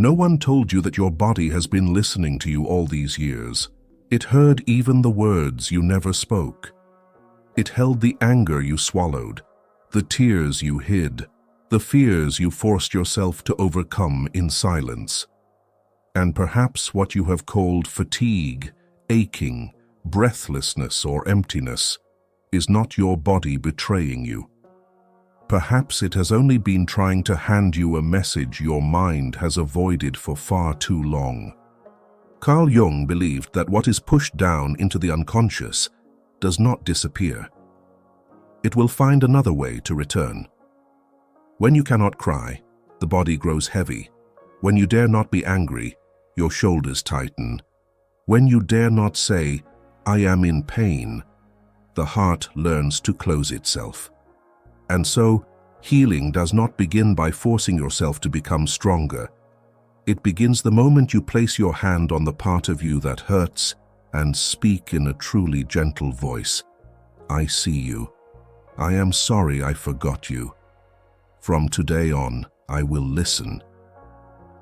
No one told you that your body has been listening to you all these years. It heard even the words you never spoke. It held the anger you swallowed, the tears you hid, the fears you forced yourself to overcome in silence. And perhaps what you have called fatigue, aching, breathlessness, or emptiness is not your body betraying you. Perhaps it has only been trying to hand you a message your mind has avoided for far too long. Carl Jung believed that what is pushed down into the unconscious does not disappear. It will find another way to return. When you cannot cry, the body grows heavy. When you dare not be angry, your shoulders tighten. When you dare not say, "I am in pain," the heart learns to close itself. And so, healing does not begin by forcing yourself to become stronger. It begins the moment you place your hand on the part of you that hurts and speak in a truly gentle voice. "I see you. I am sorry I forgot you. From today on, I will listen."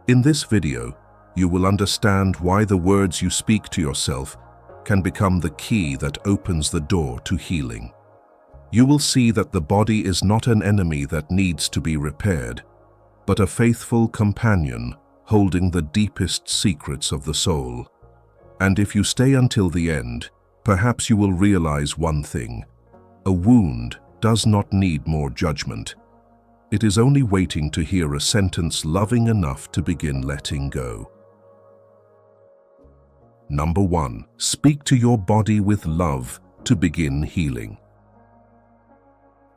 In this video, you will understand why the words you speak to yourself can become the key that opens the door to healing. You will see that the body is not an enemy that needs to be repaired, but a faithful companion holding the deepest secrets of the soul. And if you stay until the end, perhaps you will realize one thing: a wound does not need more judgment. It is only waiting to hear a sentence loving enough to begin letting go. Number 1. Speak to your body with love to begin healing.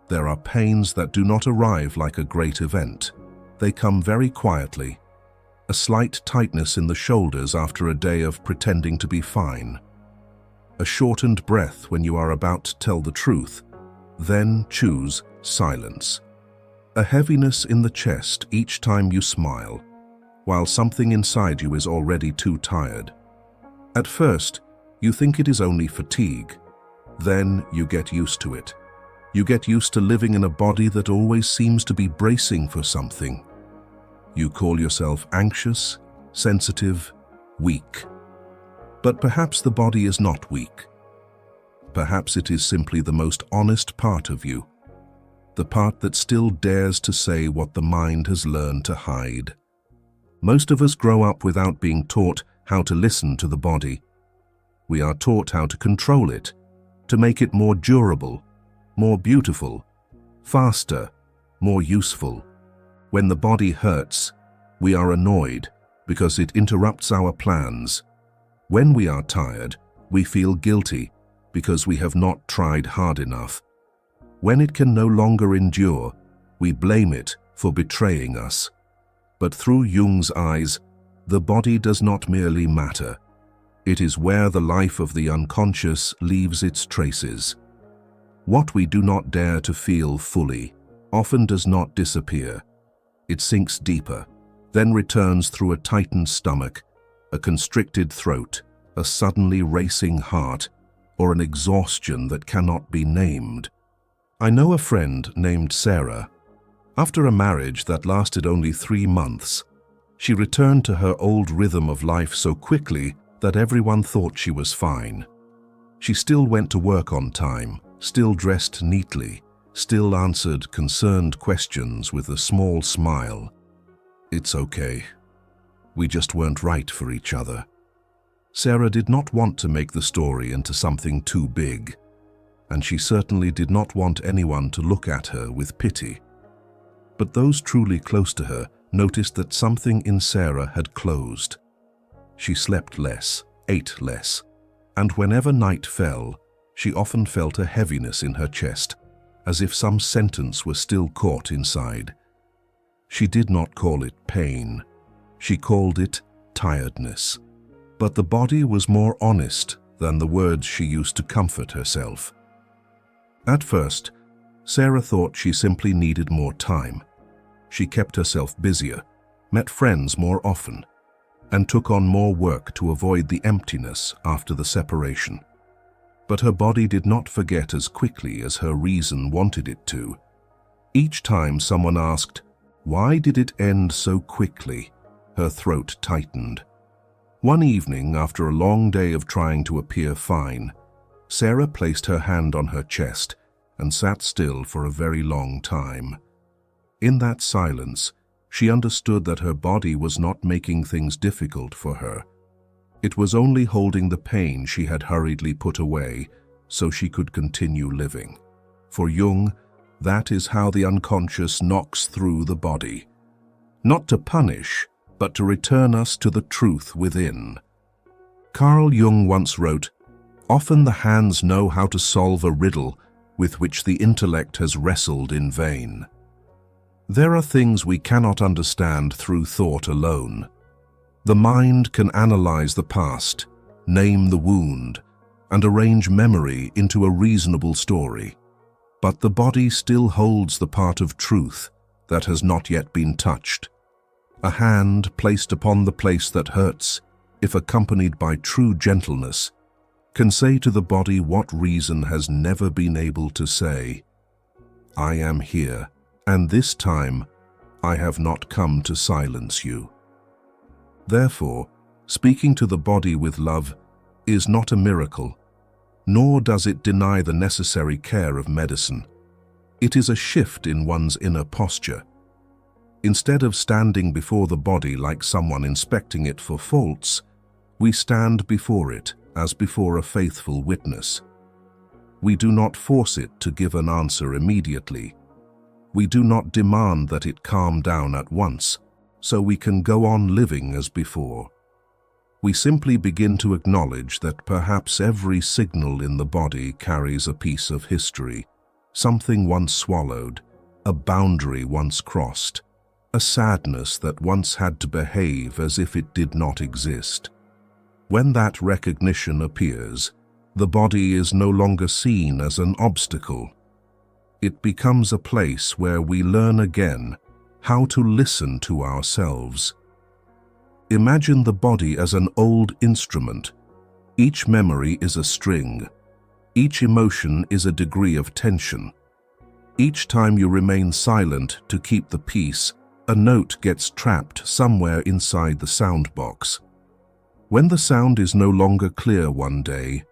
There are pains that do not arrive like a great event. They come very quietly. A slight tightness in the shoulders after a day of pretending to be fine. A shortened breath when you are about to tell the truth, then choose silence. A heaviness in the chest each time you smile, while something inside you is already too tired. At first, you think it is only fatigue. Then you get used to it. You get used to living in a body that always seems to be bracing for something. You call yourself anxious, sensitive, weak. But perhaps the body is not weak. Perhaps it is simply the most honest part of you, the part that still dares to say what the mind has learned to hide. Most of us grow up without being taught how to listen to the body. We are taught how to control it, to make it more durable, more beautiful, faster, more useful. When the body hurts, we are annoyed because it interrupts our plans. When we are tired, we feel guilty because we have not tried hard enough. When it can no longer endure, we blame it for betraying us. But through Jung's eyes, the body does not merely matter. It is where the life of the unconscious leaves its traces. What we do not dare to feel fully often does not disappear. It sinks deeper, then returns through a tightened stomach, a constricted throat, a suddenly racing heart, or an exhaustion that cannot be named. I know a friend named Sarah. After a marriage that lasted only 3 months, she returned to her old rhythm of life so quickly that everyone thought she was fine. She still went to work on time, still dressed neatly, still answered concerned questions with a small smile. "It's okay. We just weren't right for each other." Sarah did not want to make the story into something too big, and she certainly did not want anyone to look at her with pity. But those truly close to her noticed that something in Sarah had closed. She slept less, ate less, and whenever night fell, she often felt a heaviness in her chest, as if some sentence was still caught inside. She did not call it pain. She called it tiredness. But the body was more honest than the words she used to comfort herself. At first, Sarah thought she simply needed more time. She kept herself busier, met friends more often, and took on more work to avoid the emptiness after the separation. But her body did not forget as quickly as her reason wanted it to. Each time someone asked, "Why did it end so quickly?" her throat tightened. One evening, after a long day of trying to appear fine, Sarah placed her hand on her chest and sat still for a very long time. In that silence, she understood that her body was not making things difficult for her. It was only holding the pain she had hurriedly put away so she could continue living. For Jung, that is how the unconscious knocks through the body. Not to punish, but to return us to the truth within. Carl Jung once wrote, "Often the hands know how to solve a riddle with which the intellect has wrestled in vain." There are things we cannot understand through thought alone. The mind can analyze the past, name the wound, and arrange memory into a reasonable story. But the body still holds the part of truth that has not yet been touched. A hand placed upon the place that hurts, if accompanied by true gentleness, can say to the body what reason has never been able to say. I am here, and this time I have not come to silence you. Therefore, speaking to the body with love is not a miracle, nor does it deny the necessary care of medicine. It is a shift in one's inner posture. Instead of standing before the body like someone inspecting it for faults, we stand before it as before a faithful witness. We do not force it to give an answer immediately. We do not demand that it calm down at once, so we can go on living as before. We simply begin to acknowledge that perhaps every signal in the body carries a piece of history, something once swallowed, a boundary once crossed, a sadness that once had to behave as if it did not exist. When that recognition appears, the body is no longer seen as an obstacle. It becomes a place where we learn again how to listen to ourselves. Imagine the body as an old instrument. Each memory is a string. Each emotion is a degree of tension. Each time you remain silent to keep the peace, a note gets trapped somewhere inside the sound box. When the sound is no longer clear one day,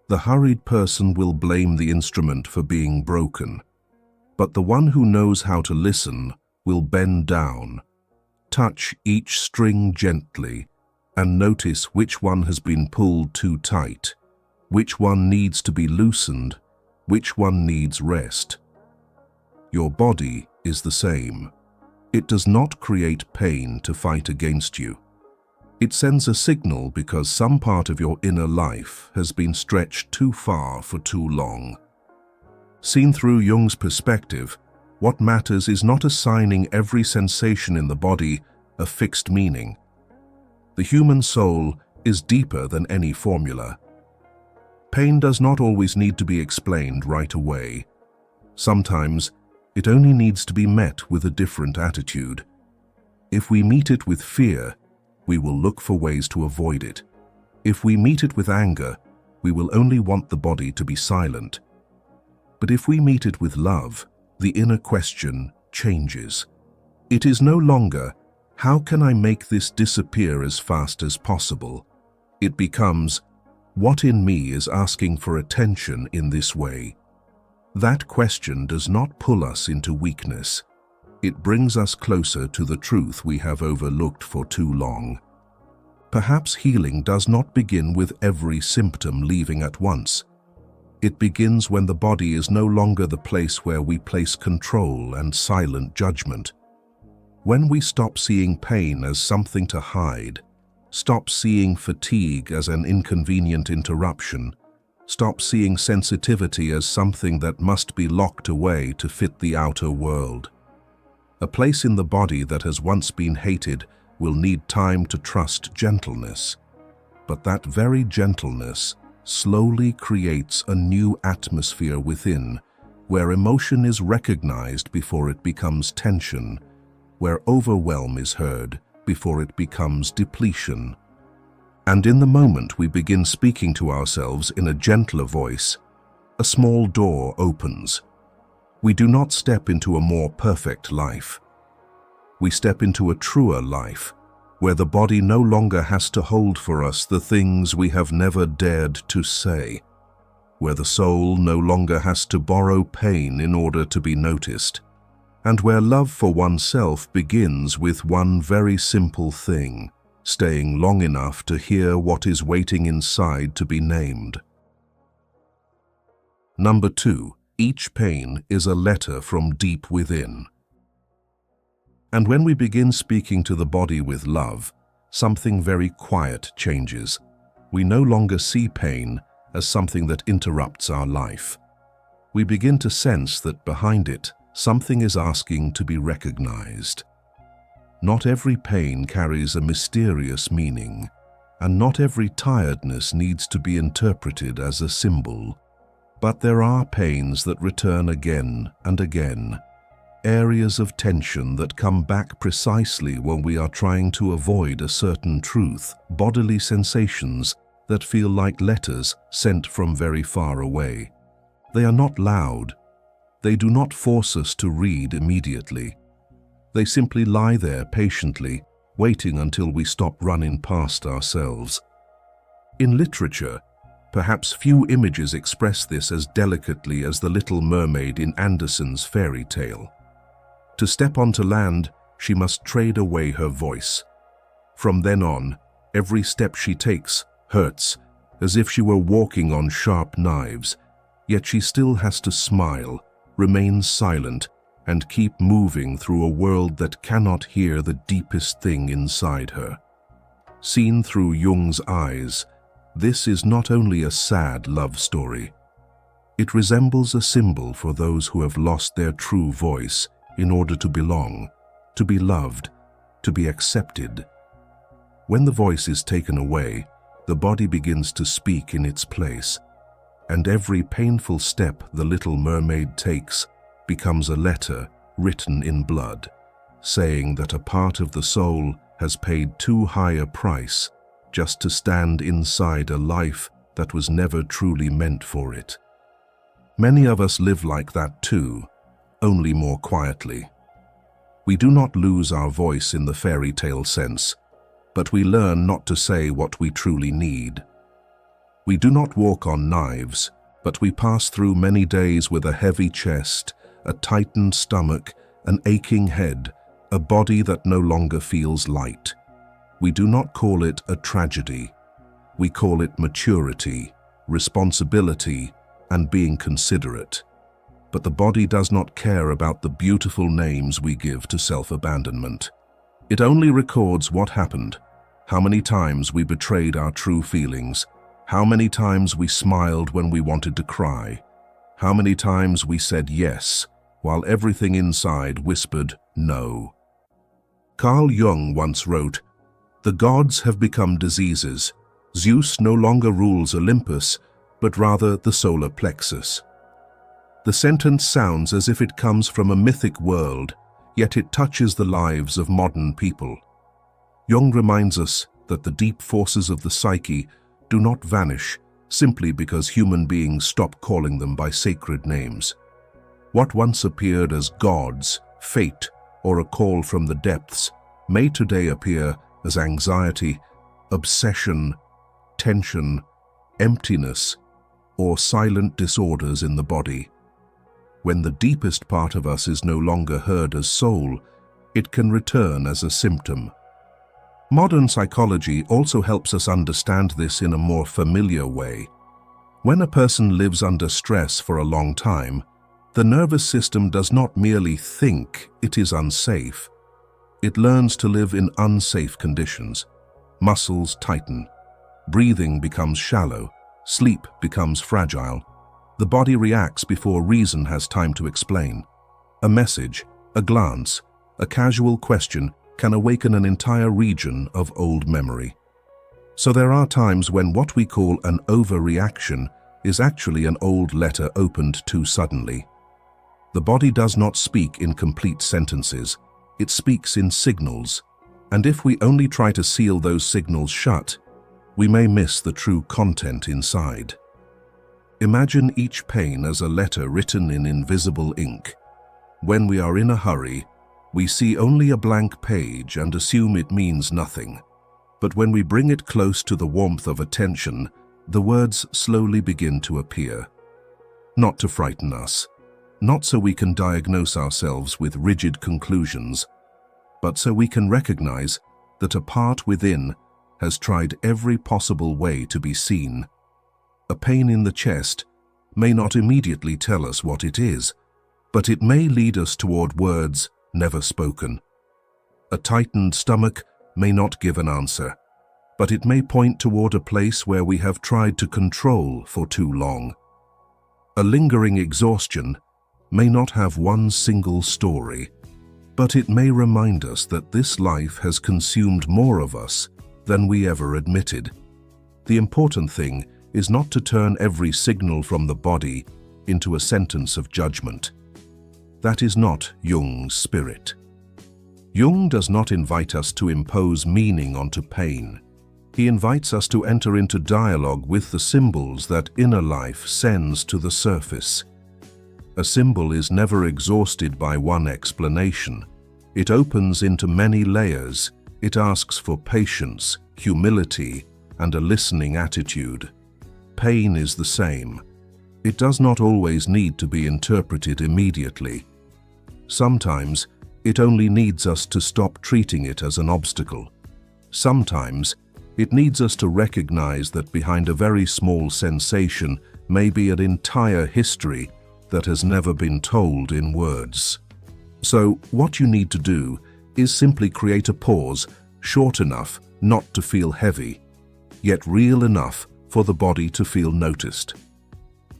the hurried person will blame the instrument for being broken. But the one who knows how to listen will bend down, touch each string gently, and notice which one has been pulled too tight, which one needs to be loosened, which one needs rest. Your body is the same. It does not create pain to fight against you. It sends a signal because some part of your inner life has been stretched too far for too long. Seen through Jung's perspective, what matters is not assigning every sensation in the body a fixed meaning. The human soul is deeper than any formula. Pain does not always need to be explained right away. Sometimes it only needs to be met with a different attitude. If we meet it with fear, we will look for ways to avoid it. If we meet it with anger, we will only want the body to be silent. But if we meet it with love, the inner question changes. It is no longer, how can I make this disappear as fast as possible? It becomes, what in me is asking for attention in this way? That question does not pull us into weakness. It brings us closer to the truth we have overlooked for too long. Perhaps healing does not begin with every symptom leaving at once. It begins when the body is no longer the place where we place control and silent judgment. When we stop seeing pain as something to hide, stop seeing fatigue as an inconvenient interruption, stop seeing sensitivity as something that must be locked away to fit the outer world. A place in the body that has once been hated will need time to trust gentleness. But that very gentleness slowly creates a new atmosphere within, where emotion is recognized before it becomes tension, where overwhelm is heard before it becomes depletion. And in the moment we begin speaking to ourselves in a gentler voice, a small door opens. We do not step into a more perfect life. We step into a truer life, where the body no longer has to hold for us the things we have never dared to say, where the soul no longer has to borrow pain in order to be noticed, and where love for oneself begins with one very simple thing: staying long enough to hear what is waiting inside to be named. Number 2. Each pain is a letter from deep within. And when we begin speaking to the body with love, something very quiet changes. We no longer see pain as something that interrupts our life. We begin to sense that behind it, something is asking to be recognized. Not every pain carries a mysterious meaning, and not every tiredness needs to be interpreted as a symbol. But there are pains that return again and again, areas of tension that come back precisely when we are trying to avoid a certain truth, bodily sensations that feel like letters sent from very far away. They are not loud. They do not force us to read immediately. They simply lie there patiently, waiting until we stop running past ourselves. In literature, perhaps few images express this as delicately as the Little Mermaid in Andersen's fairy tale. To step onto land, she must trade away her voice. From then on, every step she takes hurts, as if she were walking on sharp knives, yet she still has to smile, remain silent, and keep moving through a world that cannot hear the deepest thing inside her. Seen through Jung's eyes, this is not only a sad love story. It resembles a symbol for those who have lost their true voice in order to belong, to be loved, to be accepted. When the voice is taken away, the body begins to speak in its place, and every painful step the Little Mermaid takes becomes a letter written in blood, saying that a part of the soul has paid too high a price just to stand inside a life that was never truly meant for it. Many of us live like that too, only more quietly. We do not lose our voice in the fairy tale sense, but we learn not to say what we truly need. We do not walk on knives, but we pass through many days with a heavy chest, a tightened stomach, an aching head, a body that no longer feels light. We do not call it a tragedy. We call it maturity, responsibility, and being considerate. But the body does not care about the beautiful names we give to self-abandonment. It only records what happened, how many times we betrayed our true feelings, how many times we smiled when we wanted to cry, how many times we said yes, while everything inside whispered no. Carl Jung once wrote, "The gods have become diseases. Zeus no longer rules Olympus, but rather the solar plexus." The sentence sounds as if it comes from a mythic world, yet it touches the lives of modern people. Jung reminds us that the deep forces of the psyche do not vanish simply because human beings stop calling them by sacred names. What once appeared as gods, fate, or a call from the depths may today appear as anxiety, obsession, tension, emptiness, or silent disorders in the body. When the deepest part of us is no longer heard as soul, it can return as a symptom. Modern psychology also helps us understand this in a more familiar way. When a person lives under stress for a long time, the nervous system does not merely think it is unsafe. It learns to live in unsafe conditions. Muscles tighten, breathing becomes shallow, sleep becomes fragile. The body reacts before reason has time to explain. A message, a glance, a casual question can awaken an entire region of old memory. So there are times when what we call an overreaction is actually an old letter opened too suddenly. The body does not speak in complete sentences, it speaks in signals, and if we only try to seal those signals shut, we may miss the true content inside. Imagine each pain as a letter written in invisible ink. When we are in a hurry, We see only a blank page and assume it means nothing. But when we bring it close to the warmth of attention, the words slowly begin to appear. Not to frighten us, not so we can diagnose ourselves with rigid conclusions, but so we can recognize that a part within has tried every possible way to be seen. A pain in the chest may not immediately tell us what it is, but it may lead us toward words never spoken. A tightened stomach may not give an answer, but it may point toward a place where we have tried to control for too long. A lingering exhaustion may not have one single story, but it may remind us that this life has consumed more of us than we ever admitted. The important thing is not to turn every signal from the body into a sentence of judgment. That is not Jung's spirit. Jung does not invite us to impose meaning onto pain. He invites us to enter into dialogue with the symbols that inner life sends to the surface. A symbol is never exhausted by one explanation. It opens into many layers. It asks for patience, humility, and a listening attitude. Pain is the same. It does not always need to be interpreted immediately. Sometimes it only needs us to stop treating it as an obstacle. Sometimes it needs us to recognize that behind a very small sensation may be an entire history that has never been told in words. So what you need to do is simply create a pause short enough not to feel heavy, yet real enough for the body to feel noticed.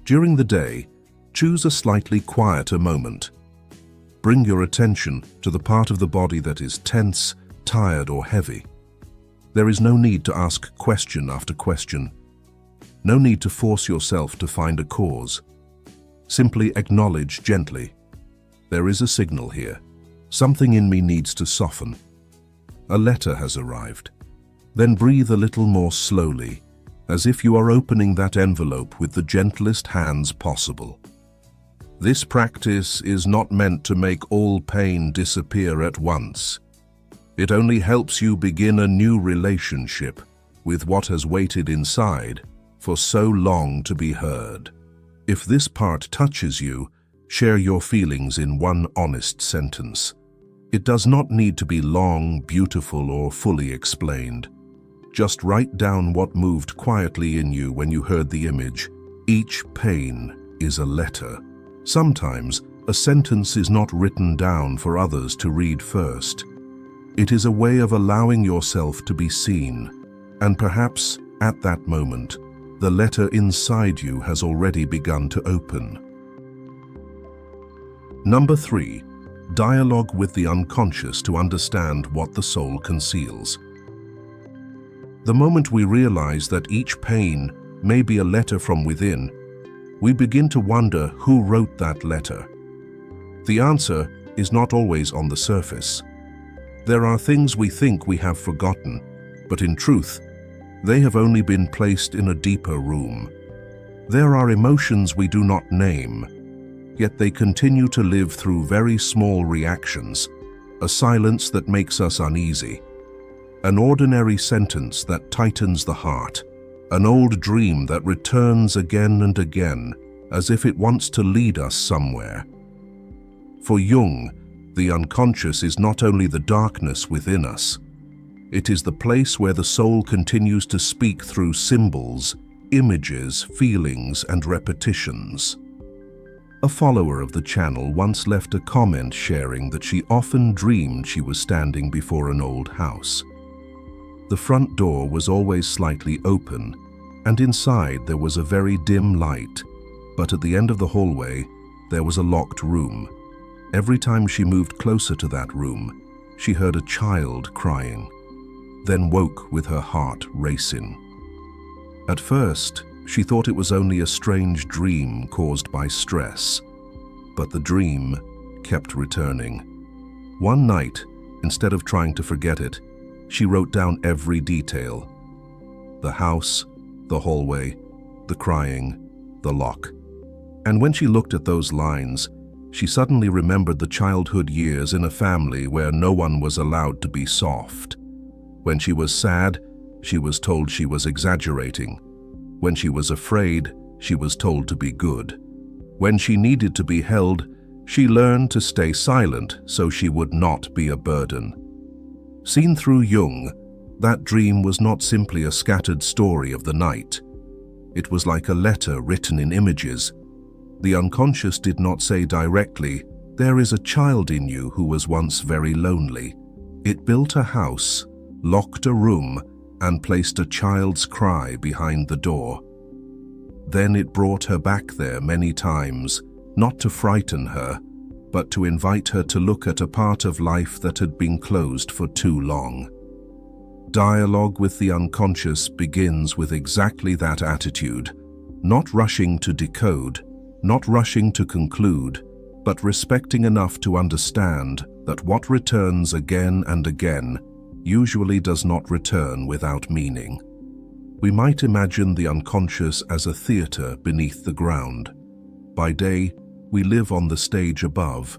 During the day, choose a slightly quieter moment. Bring your attention to the part of the body that is tense, tired, or heavy. There is no need to ask question after question. No need to force yourself to find a cause. Simply acknowledge gently. There is a signal here. Something in me needs to soften. A letter has arrived. Then breathe a little more slowly, as if you are opening that envelope with the gentlest hands possible. This practice is not meant to make all pain disappear at once. It only helps you begin a new relationship with what has waited inside for so long to be heard. If this part touches you, share your feelings in one honest sentence. It does not need to be long, beautiful, or fully explained. Just write down what moved quietly in you when you heard the image. Each pain is a letter. Sometimes a sentence is not written down for others to read first. It is a way of allowing yourself to be seen, and perhaps at that moment, the letter inside you has already begun to open. Number 3. Dialogue with the unconscious to understand what the soul conceals. The moment we realize that each pain may be a letter from within, we begin to wonder who wrote that letter. The answer is not always on the surface. There are things we think we have forgotten, but in truth, they have only been placed in a deeper room. There are emotions we do not name, yet they continue to live through very small reactions, a silence that makes us uneasy, an ordinary sentence that tightens the heart, an old dream that returns again and again as if it wants to lead us somewhere. For Jung, the unconscious is not only the darkness within us, it is the place where the soul continues to speak through symbols, images, feelings, and repetitions. A follower of the channel once left a comment sharing that she often dreamed she was standing before an old house. The front door was always slightly open, and inside there was a very dim light, but at the end of the hallway there was a locked room. Every time she moved closer to that room, she heard a child crying, then woke with her heart racing. At first, she thought it was only a strange dream caused by stress, but the dream kept returning. One night, instead of trying to forget it, she wrote down every detail: the house, the hallway, the crying, the lock. And when she looked at those lines, She suddenly remembered the childhood years in a family where no one was allowed to be soft. When she was sad, she was told she was exaggerating. When she was afraid, she was told to be good. When she needed to be held, she learned to stay silent so she would not be a burden. Seen through Jung, that dream was not simply a scattered story of the night. It was like a letter written in images. The unconscious did not say directly, "There is a child in you who was once very lonely." It built a house, locked a room, and placed a child's cry behind the door. Then it brought her back there many times, not to frighten her, but to invite her to look at a part of life that had been closed for too long. Dialogue with the unconscious begins with exactly that attitude, not rushing to decode, not rushing to conclude, but respecting enough to understand that what returns again and again usually does not return without meaning. We might imagine the unconscious as a theater beneath the ground. By day, we live on the stage above,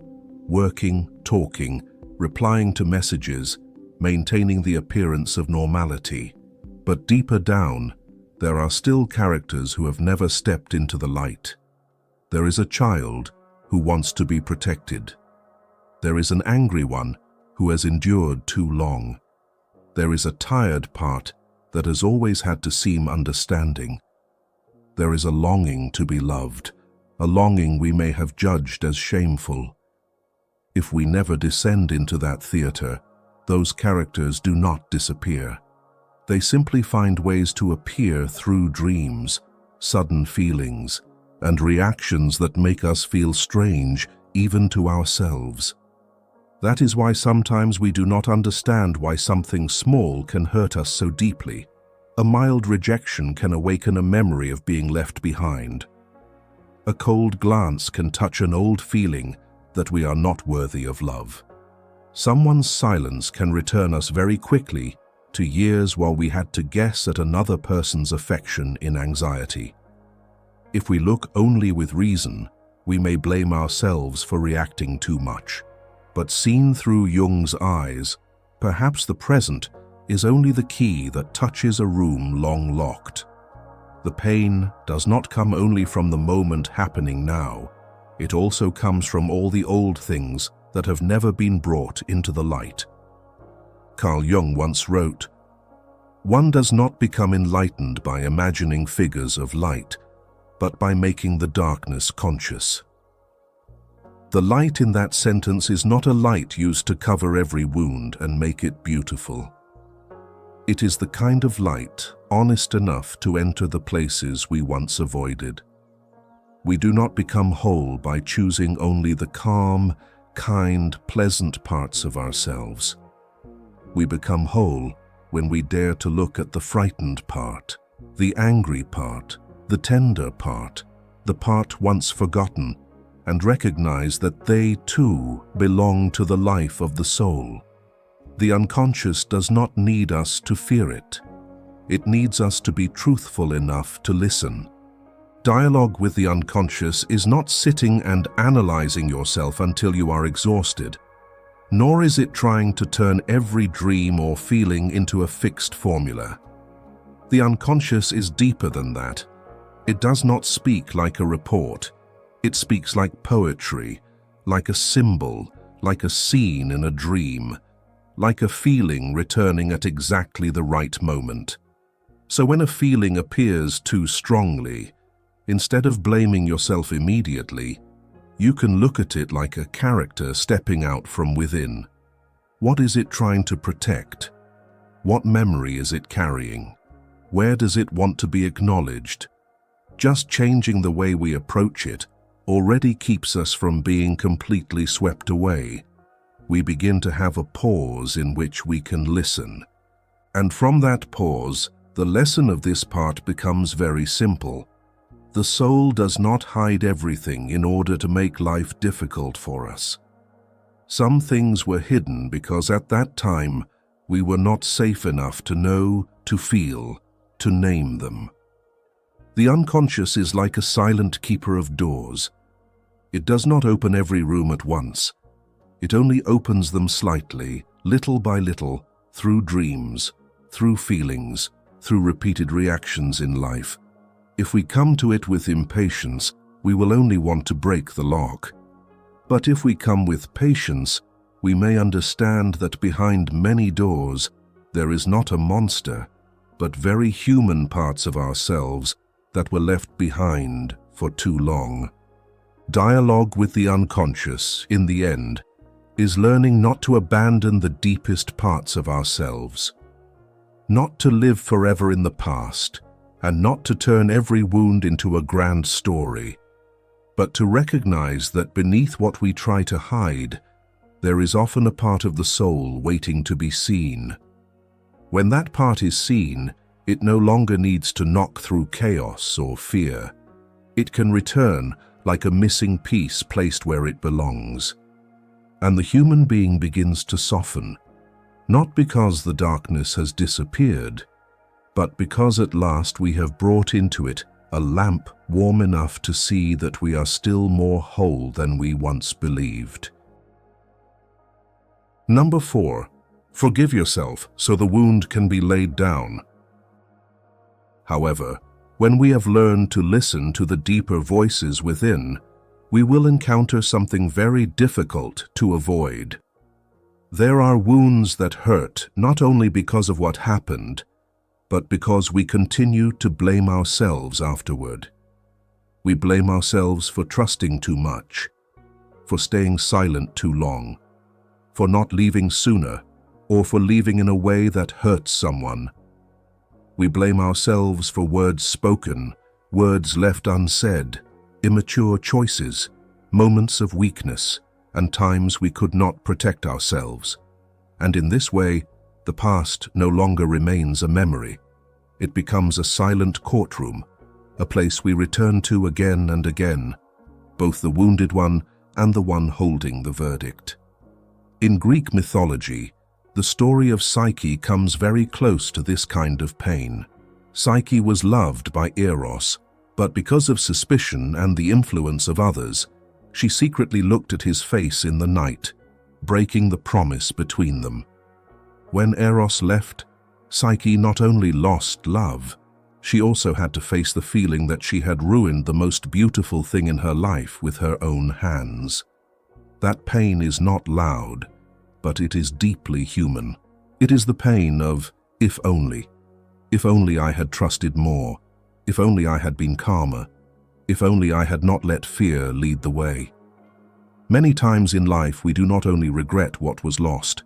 working, talking, replying to messages, maintaining the appearance of normality. But deeper down, there are still characters who have never stepped into the light. There is a child who wants to be protected. There is an angry one who has endured too long. There is a tired part that has always had to seem understanding. There is a longing to be loved, a longing we may have judged as shameful. If we never descend into that theater, those characters do not disappear. They simply find ways to appear through dreams, sudden feelings, and reactions that make us feel strange even to ourselves. That is why sometimes we do not understand why something small can hurt us so deeply. A mild rejection can awaken a memory of being left behind. A cold glance can touch an old feeling that we are not worthy of love. Someone's silence can return us very quickly to years while we had to guess at another person's affection in anxiety. If we look only with reason, we may blame ourselves for reacting too much. But seen through Jung's eyes, perhaps the present is only the key that touches a room long locked. The pain does not come only from the moment happening now. It also comes from all the old things that have never been brought into the light. Carl Jung once wrote, "One does not become enlightened by imagining figures of light, but by making the darkness conscious." The light in that sentence is not a light used to cover every wound and make it beautiful. It is the kind of light honest enough to enter the places we once avoided. We do not become whole by choosing only the calm, kind, pleasant parts of ourselves. We become whole when we dare to look at the frightened part, the angry part, the tender part, the part once forgotten, and recognize that they too belong to the life of the soul. The unconscious does not need us to fear it. It needs us to be truthful enough to listen. Dialogue with the unconscious is not sitting and analyzing yourself until you are exhausted, nor is it trying to turn every dream or feeling into a fixed formula. The unconscious is deeper than that. It does not speak like a report. It speaks like poetry, like a symbol, like a scene in a dream, like a feeling returning at exactly the right moment. So when a feeling appears too strongly, instead of blaming yourself immediately, you can look at it like a character stepping out from within. What is it trying to protect? What memory is it carrying? Where does it want to be acknowledged? Just changing the way we approach it already keeps us from being completely swept away. We begin to have a pause in which we can listen. And from that pause, the lesson of this part becomes very simple. The soul does not hide everything in order to make life difficult for us. Some things were hidden because at that time we were not safe enough to know, to feel, to name them. The unconscious is like a silent keeper of doors. It does not open every room at once. It only opens them slightly, little by little, through dreams, through feelings, through repeated reactions in life. If we come to it with impatience, we will only want to break the lock. But if we come with patience, we may understand that behind many doors, there is not a monster, but very human parts of ourselves that were left behind for too long. Dialogue with the unconscious, in the end, is learning not to abandon the deepest parts of ourselves, not to live forever in the past, and not to turn every wound into a grand story, but to recognize that beneath what we try to hide, there is often a part of the soul waiting to be seen. When that part is seen, it no longer needs to knock through chaos or fear. It can return like a missing piece placed where it belongs. And the human being begins to soften, not because the darkness has disappeared, but because at last we have brought into it a lamp warm enough to see that we are still more whole than we once believed. Number 4. Forgive yourself so the wound can be laid down. However, when we have learned to listen to the deeper voices within, we will encounter something very difficult to avoid. There are wounds that hurt not only because of what happened, but because we continue to blame ourselves afterward. We blame ourselves for trusting too much, for staying silent too long, for not leaving sooner, or for leaving in a way that hurts someone. We blame ourselves for words spoken, words left unsaid, immature choices, moments of weakness, and times we could not protect ourselves. And in this way, the past no longer remains a memory. It becomes a silent courtroom, a place we return to again and again, both the wounded one and the one holding the verdict. In Greek mythology, the story of Psyche comes very close to this kind of pain. Psyche was loved by Eros, but because of suspicion and the influence of others, she secretly looked at his face in the night, breaking the promise between them. When Eros left, Psyche not only lost love, she also had to face the feeling that she had ruined the most beautiful thing in her life with her own hands. That pain is not loud, but it is deeply human. It is the pain of, if only I had trusted more, if only I had been calmer, if only I had not let fear lead the way. Many times in life we do not only regret what was lost,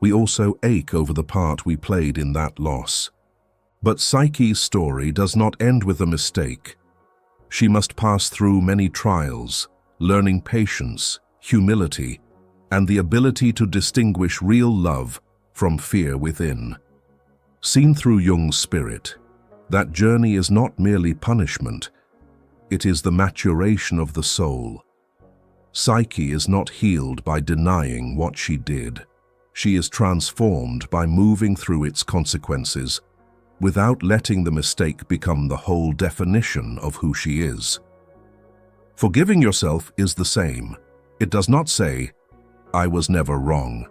we also ache over the part we played in that loss. But Psyche's story does not end with a mistake. She must pass through many trials, learning patience, humility, and the ability to distinguish real love from fear within. Seen through Jung's spirit, that journey is not merely punishment, it is the maturation of the soul. Psyche is not healed by denying what she did. She is transformed by moving through its consequences, without letting the mistake become the whole definition of who she is. Forgiving yourself is the same. It does not say, "I was never wrong."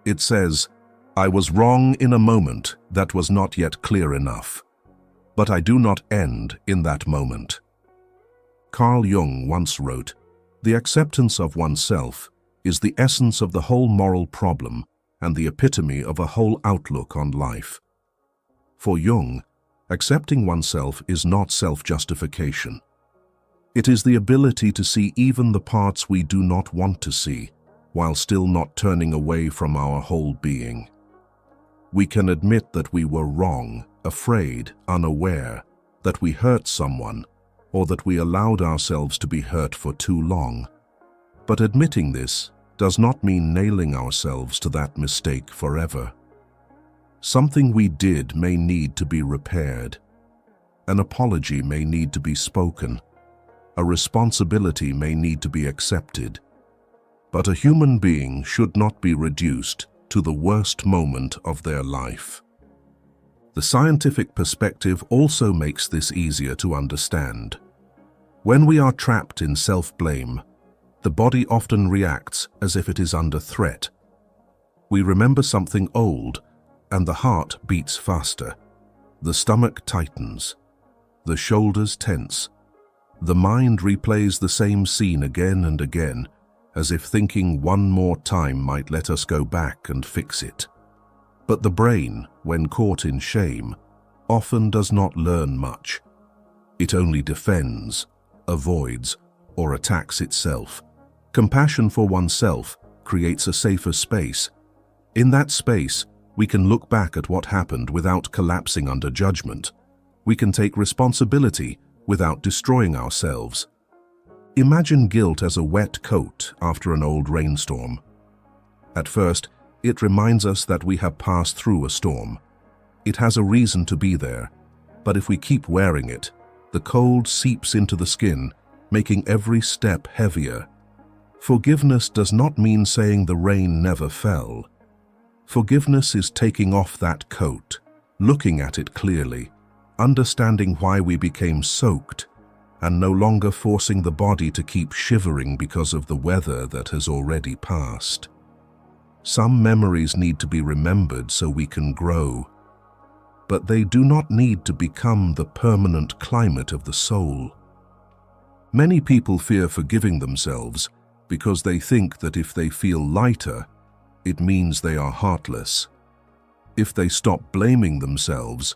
It says, "I was wrong in a moment that was not yet clear enough, but I do not end in that moment." Carl Jung once wrote, "The acceptance of oneself is the essence of the whole moral problem and the epitome of a whole outlook on life." For Jung, accepting oneself is not self-justification. It is the ability to see even the parts we do not want to see, while still not turning away from our whole being. We can admit that we were wrong, afraid, unaware, that we hurt someone, or that we allowed ourselves to be hurt for too long. But admitting this does not mean nailing ourselves to that mistake forever. Something we did may need to be repaired. An apology may need to be spoken. A responsibility may need to be accepted. But a human being should not be reduced to the worst moment of their life. The scientific perspective also makes this easier to understand. When we are trapped in self-blame, the body often reacts as if it is under threat. We remember something old, and the heart beats faster. The stomach tightens. The shoulders tense. The mind replays the same scene again and again, as if thinking one more time might let us go back and fix it. But the brain, when caught in shame, often does not learn much. It only defends, avoids, or attacks itself. Compassion for oneself creates a safer space. In that space, we can look back at what happened without collapsing under judgment. We can take responsibility without destroying ourselves. Imagine guilt as a wet coat after an old rainstorm. At first, it reminds us that we have passed through a storm. It has a reason to be there, but if we keep wearing it, the cold seeps into the skin, making every step heavier. Forgiveness does not mean saying the rain never fell. Forgiveness is taking off that coat, looking at it clearly, understanding why we became soaked, and no longer forcing the body to keep shivering because of the weather that has already passed. Some memories need to be remembered so we can grow, but they do not need to become the permanent climate of the soul. Many people fear forgiving themselves because they think that if they feel lighter, it means they are heartless. If they stop blaming themselves,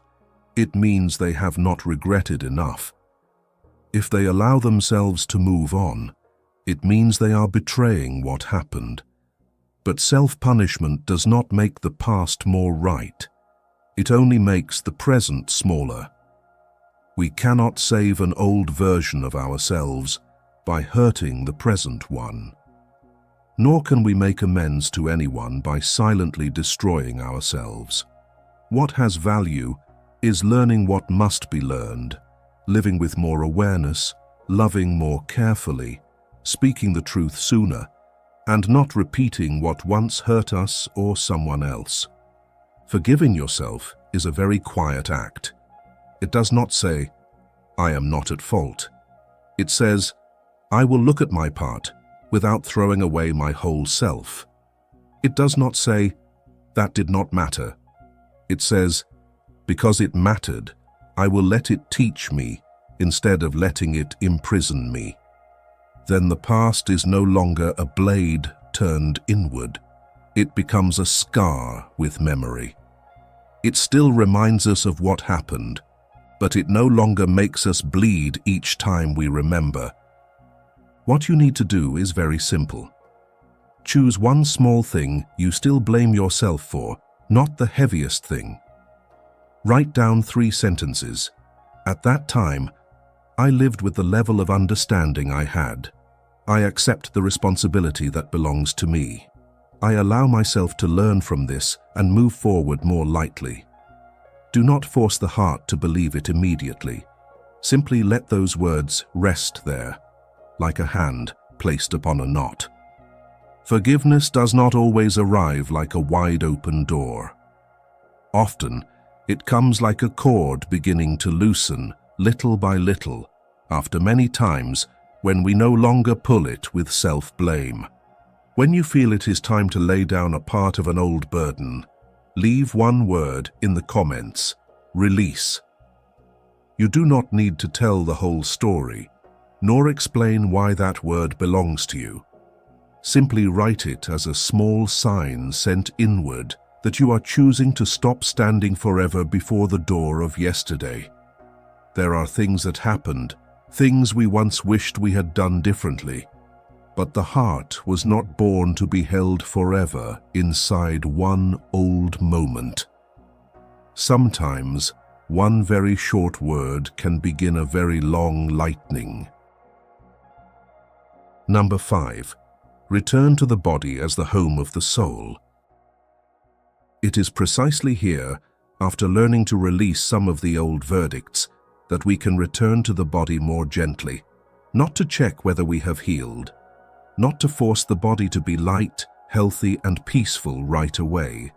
it means they have not regretted enough. If they allow themselves to move on, it means they are betraying what happened. But self-punishment does not make the past more right. It only makes the present smaller. We cannot save an old version of ourselves by hurting the present one. Nor can we make amends to anyone by silently destroying ourselves. What has value is learning what must be learned, living with more awareness, loving more carefully, speaking the truth sooner, and not repeating what once hurt us or someone else. Forgiving yourself is a very quiet act. It does not say, "I am not at fault." It says, "I will look at my part without throwing away my whole self." It does not say, "That did not matter." It says, "Because it mattered, I will let it teach me instead of letting it imprison me." Then the past is no longer a blade turned inward. It becomes a scar with memory. It still reminds us of what happened, but it no longer makes us bleed each time we remember. What you need to do is very simple. Choose one small thing you still blame yourself for, not the heaviest thing. Write down 3 sentences. At that time, I lived with the level of understanding I had. I accept the responsibility that belongs to me. I allow myself to learn from this and move forward more lightly. Do not force the heart to believe it immediately. Simply let those words rest there, like a hand placed upon a knot. Forgiveness does not always arrive like a wide-open door. Often, it comes like a cord beginning to loosen, little by little, after many times when we no longer pull it with self-blame. When you feel it is time to lay down a part of an old burden, leave one word in the comments: release. You do not need to tell the whole story, nor explain why that word belongs to you. Simply write it as a small sign sent inward that you are choosing to stop standing forever before the door of yesterday. There are things that happened, things we once wished we had done differently, but the heart was not born to be held forever inside one old moment. Sometimes, one very short word can begin a very long lightning. Number 5. Return to the body as the home of the soul. It is precisely here, after learning to release some of the old verdicts, that we can return to the body more gently, not to check whether we have healed, not to force the body to be light, healthy, and peaceful right away,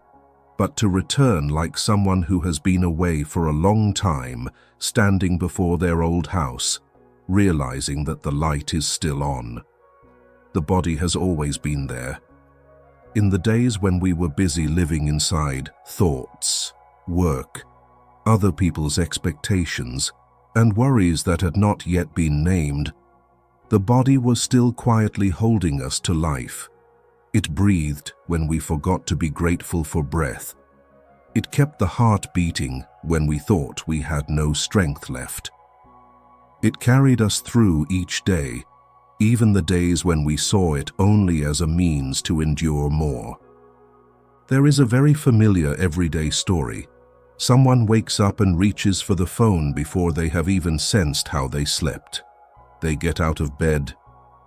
but to return like someone who has been away for a long time, standing before their old house, realizing that the light is still on. The body has always been there. In the days when we were busy living inside thoughts, work, other people's expectations, and worries that had not yet been named, the body was still quietly holding us to life. It breathed when we forgot to be grateful for breath. It kept the heart beating when we thought we had no strength left. It carried us through each day, even the days when we saw it only as a means to endure more. There is a very familiar everyday story. Someone wakes up and reaches for the phone before they have even sensed how they slept. They get out of bed,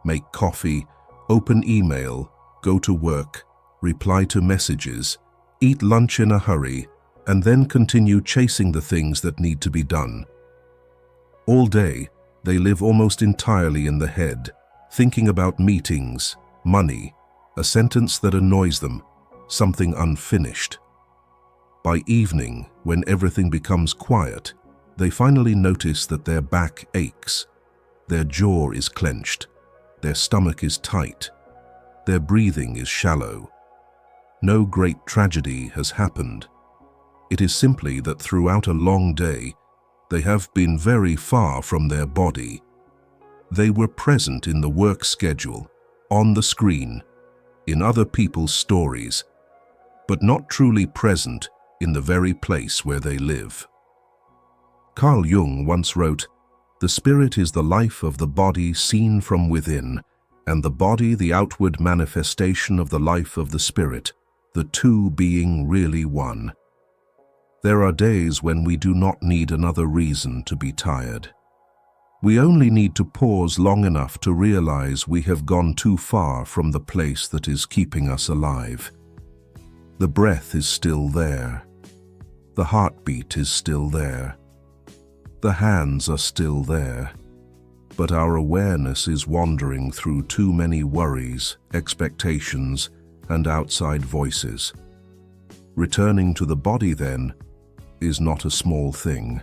make coffee, open email, go to work, reply to messages, eat lunch in a hurry, and then continue chasing the things that need to be done. All day, they live almost entirely in the head, thinking about meetings, money, a sentence that annoys them, something unfinished. By evening, when everything becomes quiet, they finally notice that their back aches, their jaw is clenched, their stomach is tight, their breathing is shallow. No great tragedy has happened. It is simply that throughout a long day, they have been very far from their body. They were present in the work schedule, on the screen, in other people's stories, but not truly present in the very place where they live. Carl Jung once wrote, "The spirit is the life of the body seen from within, and the body the outward manifestation of the life of the spirit, the two being really one." There are days when we do not need another reason to be tired. We only need to pause long enough to realize we have gone too far from the place that is keeping us alive. The breath is still there. The heartbeat is still there. The hands are still there. But our awareness is wandering through too many worries, expectations, and outside voices. Returning to the body, then, is not a small thing.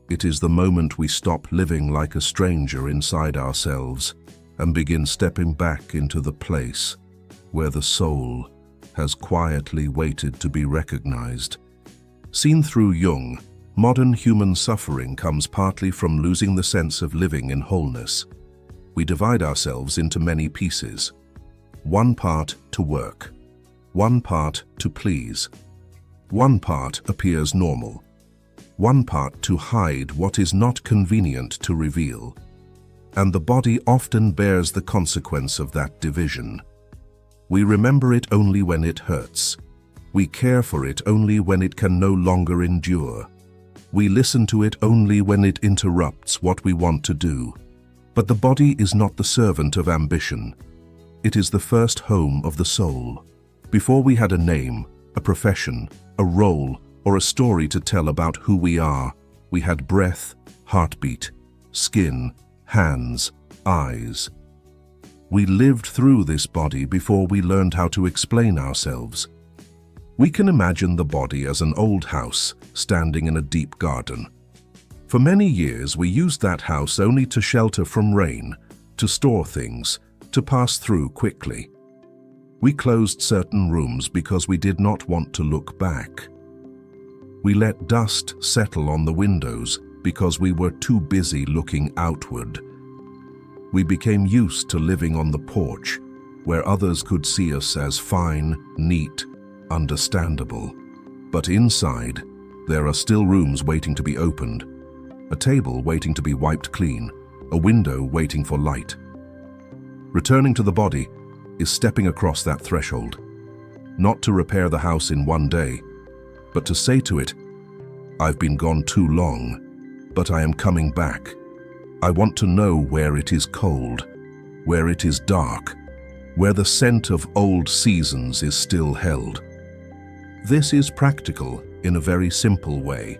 It is the moment we stop living like a stranger inside ourselves and begin stepping back into the place where the soul has quietly waited to be recognized. Seen through Jung, modern human suffering comes partly from losing the sense of living in wholeness. We divide ourselves into many pieces. One part to work. One part to please. One part appears normal. One part to hide what is not convenient to reveal. And the body often bears the consequence of that division. We remember it only when it hurts. We care for it only when it can no longer endure. We listen to it only when it interrupts what we want to do. But the body is not the servant of ambition. It is the first home of the soul. Before we had a name, a profession, a role, or a story to tell about who we are, we had breath, heartbeat, skin, hands, eyes. We lived through this body before we learned how to explain ourselves. We can imagine the body as an old house standing in a deep garden. For many years, we used that house only to shelter from rain, to store things, to pass through quickly. We closed certain rooms because we did not want to look back. We let dust settle on the windows because we were too busy looking outward. We became used to living on the porch, where others could see us as fine, neat, understandable. But inside, there are still rooms waiting to be opened, a table waiting to be wiped clean, a window waiting for light. Returning to the body is stepping across that threshold, not to repair the house in one day, but to say to it, "I've been gone too long, but I am coming back. I want to know where it is cold, where it is dark, where the scent of old seasons is still held." This is practical in a very simple way.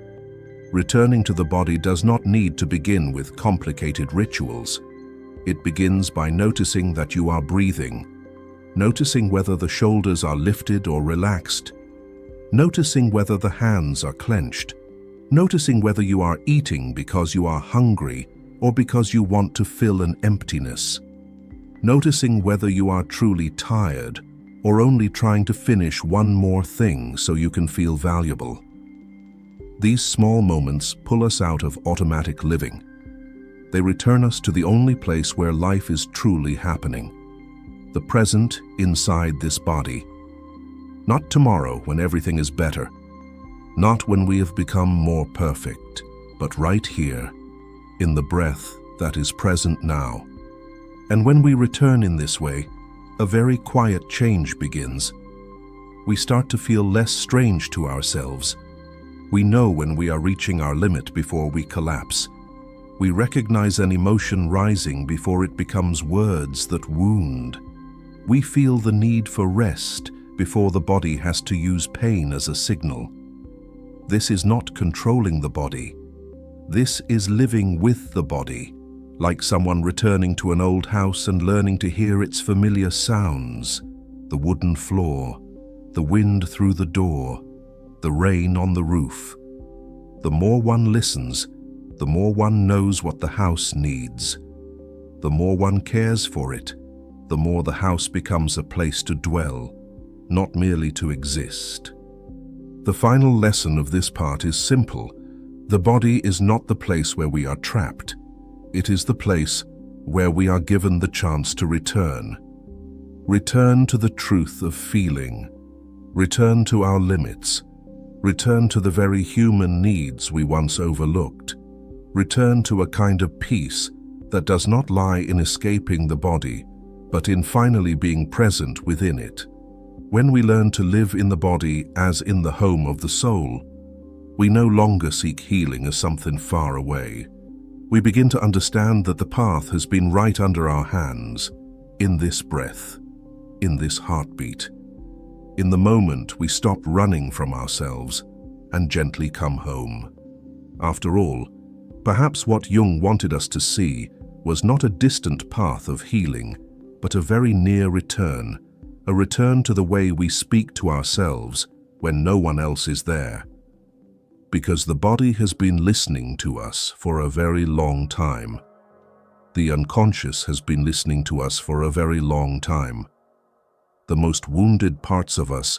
Returning to the body does not need to begin with complicated rituals. It begins by noticing that you are breathing, noticing whether the shoulders are lifted or relaxed, noticing whether the hands are clenched, noticing whether you are eating because you are hungry or because you want to fill an emptiness. noticing whether you are truly tired or only trying to finish one more thing so you can feel valuable. These small moments pull us out of automatic living. They return us to the only place where life is truly happening, the present inside this body. Not tomorrow when everything is better, not when we have become more perfect, but right here, in the breath that is present now. And when we return in this way, a very quiet change begins. We start to feel less strange to ourselves. We know when we are reaching our limit before we collapse. We recognize an emotion rising before it becomes words that wound. We feel the need for rest before the body has to use pain as a signal. This is not controlling the body. This is living with the body, like someone returning to an old house and learning to hear its familiar sounds, the wooden floor, the wind through the door, the rain on the roof. The more one listens, the more one knows what the house needs. The more one cares for it, the more the house becomes a place to dwell, not merely to exist. The final lesson of this part is simple. The body is not the place where we are trapped. It is the place where we are given the chance to return. Return to the truth of feeling. Return to our limits. Return to the very human needs we once overlooked. Return to a kind of peace that does not lie in escaping the body, but in finally being present within it. When we learn to live in the body as in the home of the soul, we no longer seek healing as something far away. We begin to understand that the path has been right under our hands, in this breath, in this heartbeat. In the moment we stop running from ourselves and gently come home. After all, perhaps what Jung wanted us to see was not a distant path of healing, but a very near return, a return to the way we speak to ourselves when no one else is there. Because the body has been listening to us for a very long time. The unconscious has been listening to us for a very long time. The most wounded parts of us